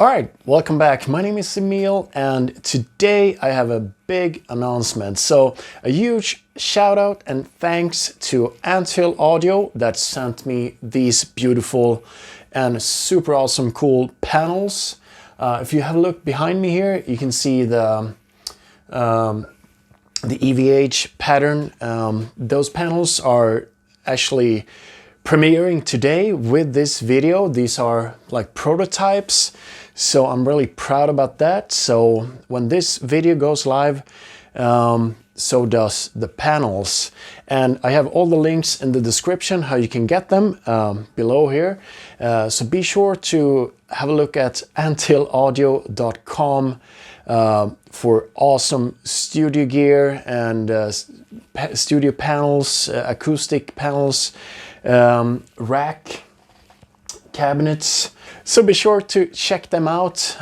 Alright, welcome back. My name is Emil and today I have a big announcement. So a huge shout out and thanks to Anthill Audio that sent me these beautiful and super awesome cool panels. If you have a look behind me here, you can see the EVH pattern. Those panels are actually premiering today with this video. These are like prototypes, so I'm really proud about that. So when this video goes live, so does the panels, and I have all the links in the description how you can get them below here. So be sure to have a look at anthillaudio.com for awesome studio gear and studio panels, acoustic panels, rack cabinets. So be sure to check them out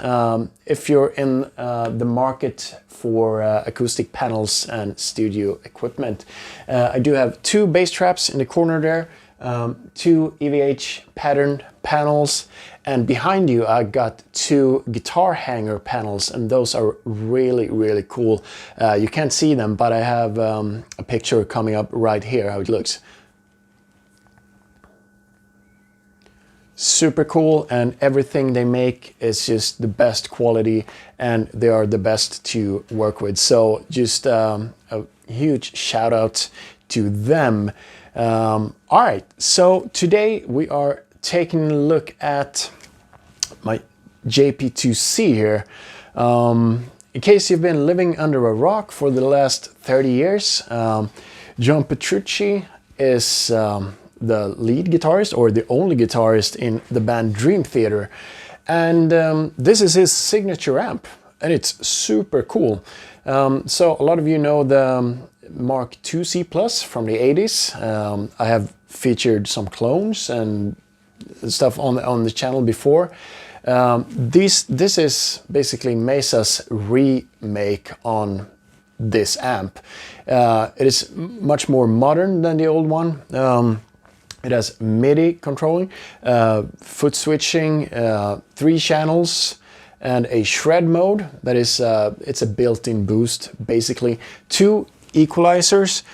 if you're in the market for acoustic panels and studio equipment. I do have two bass traps in the corner there, two EVH patterned panels, and behind you I got two guitar hanger panels, and those are really cool. You can't see them, but I have a picture coming up right here how it looks. Super cool, and everything they make is just the best quality and they are the best to work with. So just a huge shout out to them. All right, so today we are taking a look at my JP-2C here. In case you've been living under a rock for the last 30 years, John Petrucci is the lead guitarist, or the only guitarist in the band Dream Theater, and this is his signature amp, and it's super cool. So a lot of you know the Mark II-C Plus from the 80s. I have featured some clones and stuff on the channel before. This is basically Mesa's remake on this amp. It is much more modern than the old one. It has MIDI controlling, foot switching, 3 channels, and a shred mode. That is, it's a built-in boost, basically. 2 equalizers,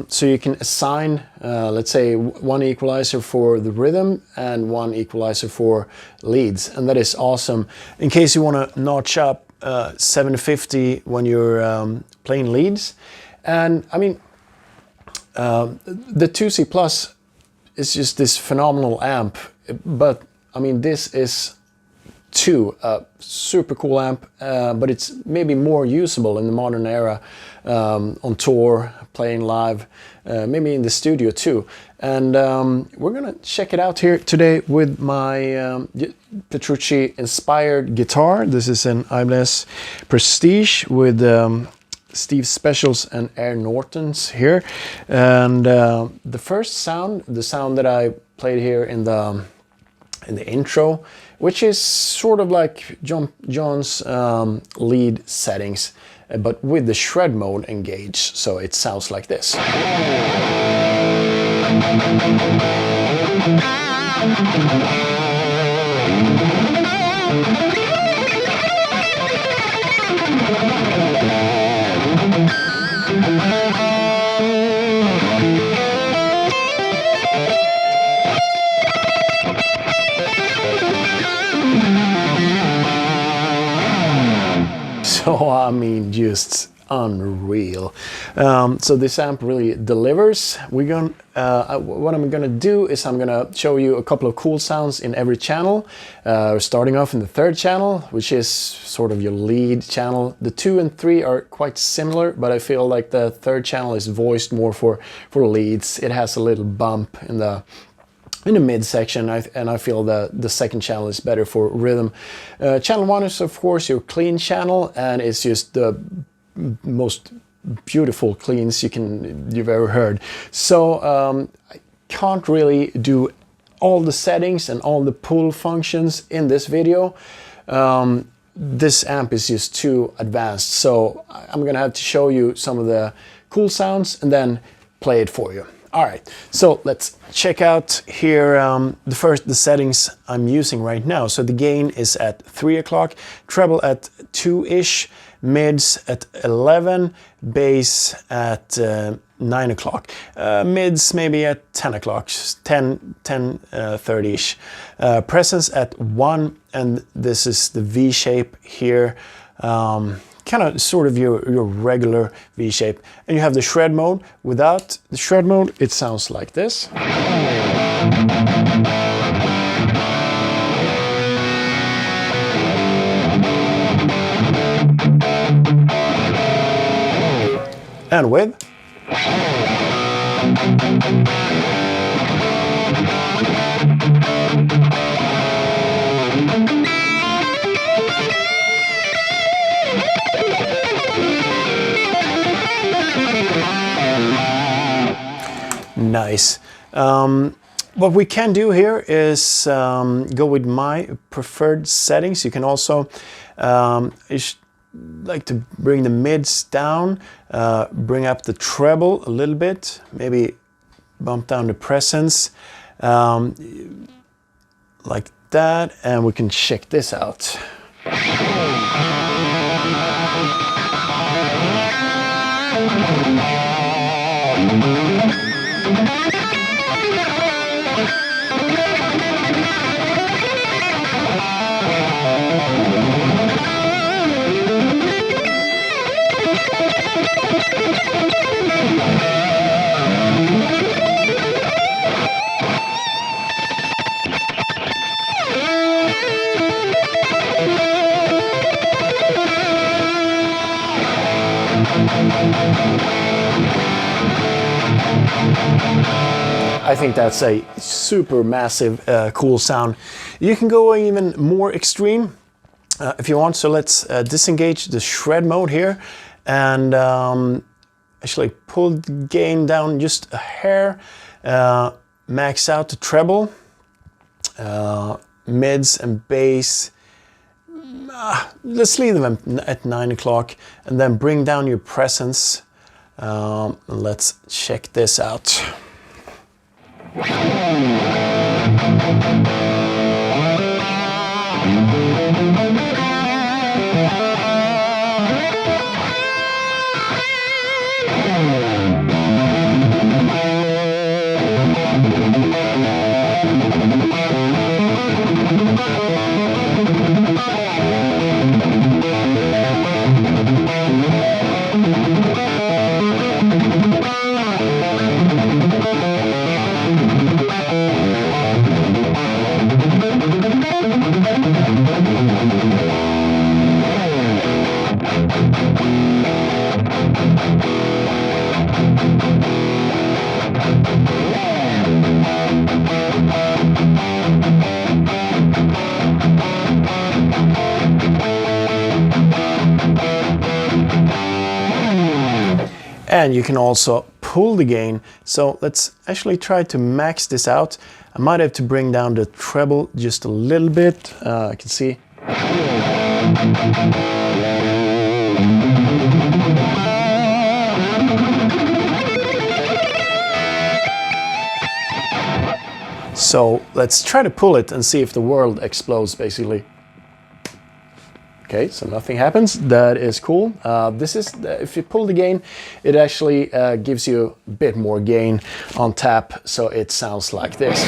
so you can assign, let's say, 1 equalizer for the rhythm and 1 equalizer for leads, and that is awesome. In case you want to notch up 750 when you're playing leads. And I mean, the 2C Plus, it's just this phenomenal amp, but I mean this is too a super cool amp, but it's maybe more usable in the modern era, on tour, playing live, maybe in the studio too. And we're gonna check it out here today with my Petrucci inspired guitar. This is an Ibanez Prestige with Steve Specials and Air Nortons here, and the first sound, the sound that I played here in the intro, which is sort of like John's lead settings, but with the shred mode engaged, so it sounds like this. So I mean, just unreal. So this amp really delivers. We're gonna what I'm gonna do is I'm gonna show you a couple of cool sounds in every channel. Starting off in the 3rd channel, which is sort of your lead channel. The 2 and 3 are quite similar, but I feel like the 3rd channel is voiced more for leads. It has a little bump in the midsection, and I feel the 2nd channel is better for rhythm. Channel 1 is of course your clean channel, and it's just the most beautiful cleans you've ever heard. So I can't really do all the settings and all the pull functions in this video. This amp is just too advanced, so I'm gonna have to show you some of the cool sounds and then play it for you. All right, so let's check out here the settings I'm using right now. So the gain is at 3 o'clock, treble at 2-ish, mids at 11, bass at 9 o'clock, mids maybe at 10 o'clock, 30-ish, presence at 1, and this is the V shape here. Kind of sort of your regular V shape. And you have the shred mode. Without the shred mode, it sounds like this. And with. Nice. What we can do here is go with my preferred settings. You can also like to bring the mids down, bring up the treble a little bit, maybe bump down the presence like that, and we can check this out. I think that's a super massive, cool sound. You can go even more extreme if you want. So let's disengage the shred mode here and actually pull the gain down just a hair, max out the treble, mids and bass. Let's leave them at 9 o'clock and then bring down your presence. Let's check this out. And you can also pull the gain. So let's actually try to max this out. I might have to bring down the treble just a little bit. I can see. So let's try to pull it and see if the world explodes, basically. Okay, so nothing happens. That is cool. This is, if you pull the gain, it actually gives you a bit more gain on tap, so it sounds like this.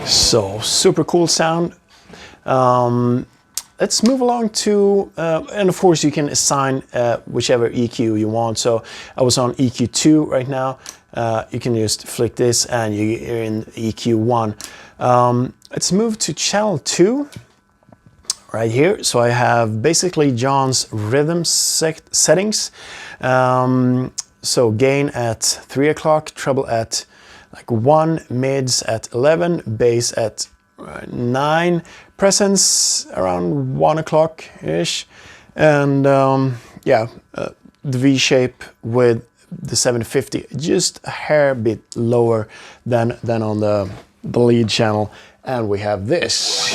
So super cool sound. let's move along to, and of course you can assign whichever EQ you want. So I was on EQ2 right now. You can just flick this and you're in EQ1. Let's move to channel 2 right here. So I have basically John's rhythm settings. So gain at 3 o'clock, treble at like 1, mids at 11, bass at 9, presence around 1 o'clock-ish, and yeah, the V-shape with the 750 just a hair bit lower than on the lead channel, and we have this.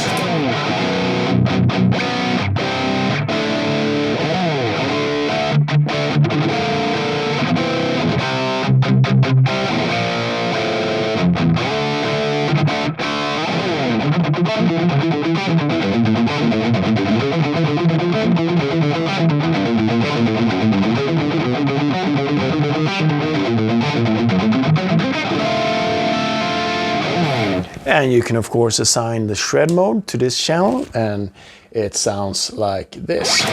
And you can of course assign the shred mode to this channel, and it sounds like this.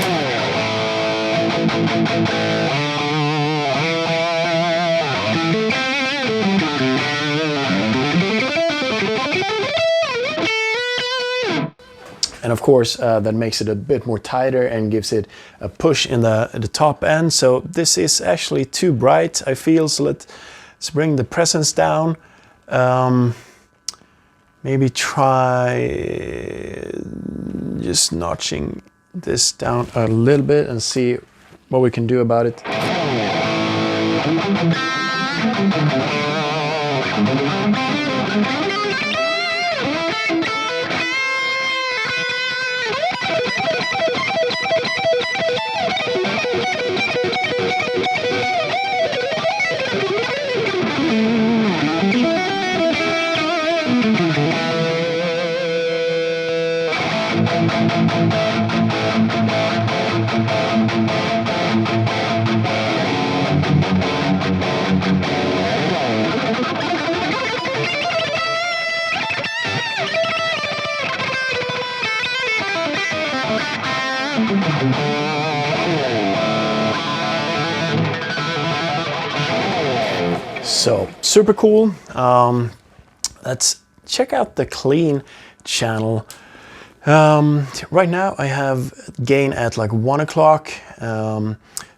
And of course that makes it a bit more tighter and gives it a push in the top end. So this is actually too bright, I feel, so let's bring the presence down. Maybe try just notching this down a little bit and see what we can do about it. So super cool. Let's check out the clean channel. Right now I have gain at like 1 o'clock,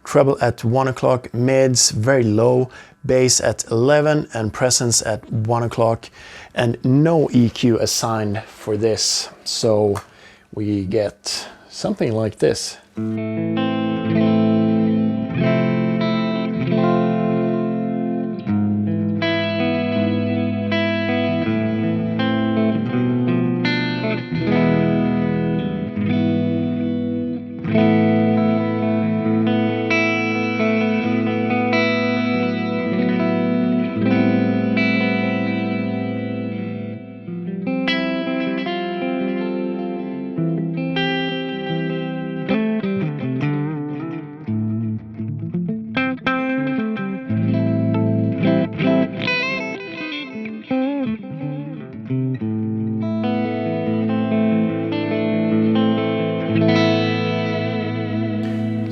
treble at 1 o'clock, mids very low, bass at 11, and presence at 1 o'clock, and no EQ assigned for this. So we get something like this.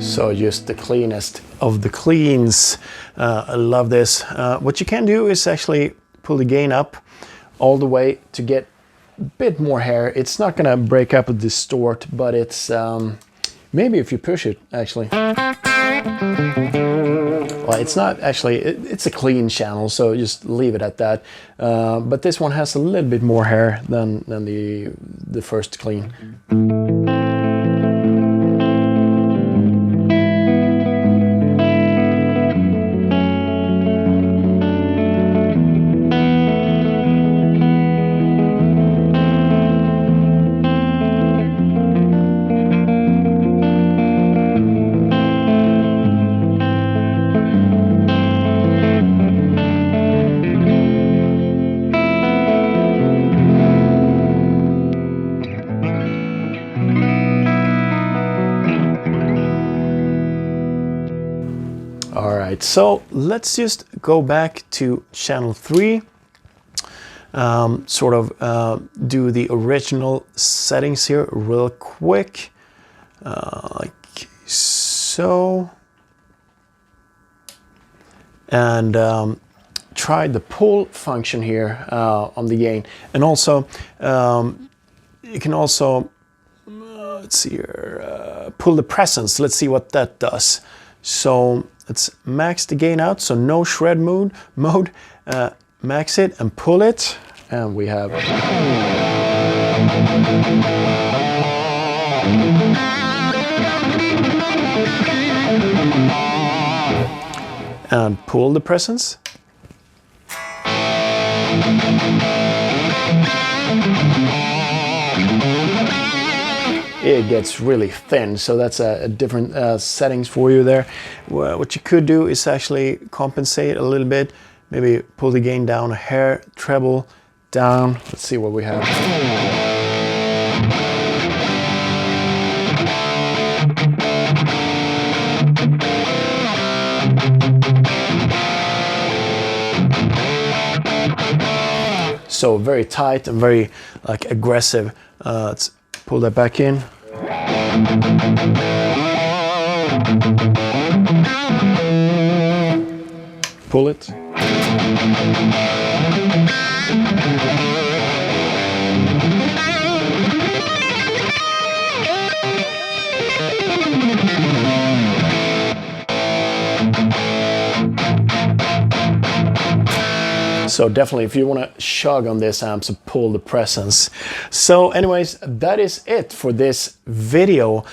So just the cleanest of the cleans. I love this. What you can do is actually pull the gain up all the way to get a bit more hair. It's not gonna break up or distort, but it's maybe if you push it actually. Well, it's not actually, it's a clean channel, so just leave it at that. But this one has a little bit more hair than the first clean. So let's just go back to channel 3. sort of do the original settings here real quick, like so, and try the pull function here on the gain. And also you can also let's see here, pull the presence. Let's see what that does. So let's max the gain out, so no shred mode, max it and pull it, and we have and pull the presence. It gets really thin, so that's a different settings for you there. What you could do is actually compensate a little bit, maybe pull the gain down a hair, treble down. Let's see what we have. So very tight and very like aggressive. Let's pull that back in. Pull it. So definitely, if you want to shug on this amp, so pull the presence. So anyways, that is it for this video.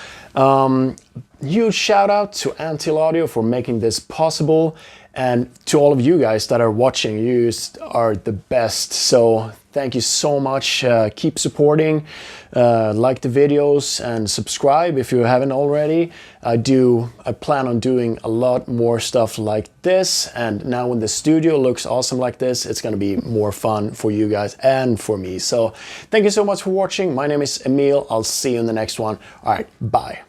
Huge shout out to Antil Audio for making this possible, and to all of you guys that are watching. You are the best. So thank you so much. Keep supporting, like the videos and subscribe if you haven't already. I plan on doing a lot more stuff like this, and now when the studio looks awesome like this, it's going to be more fun for you guys and for me. So thank you so much for watching. My name is Emil. I'll see you in the next one. All right, bye.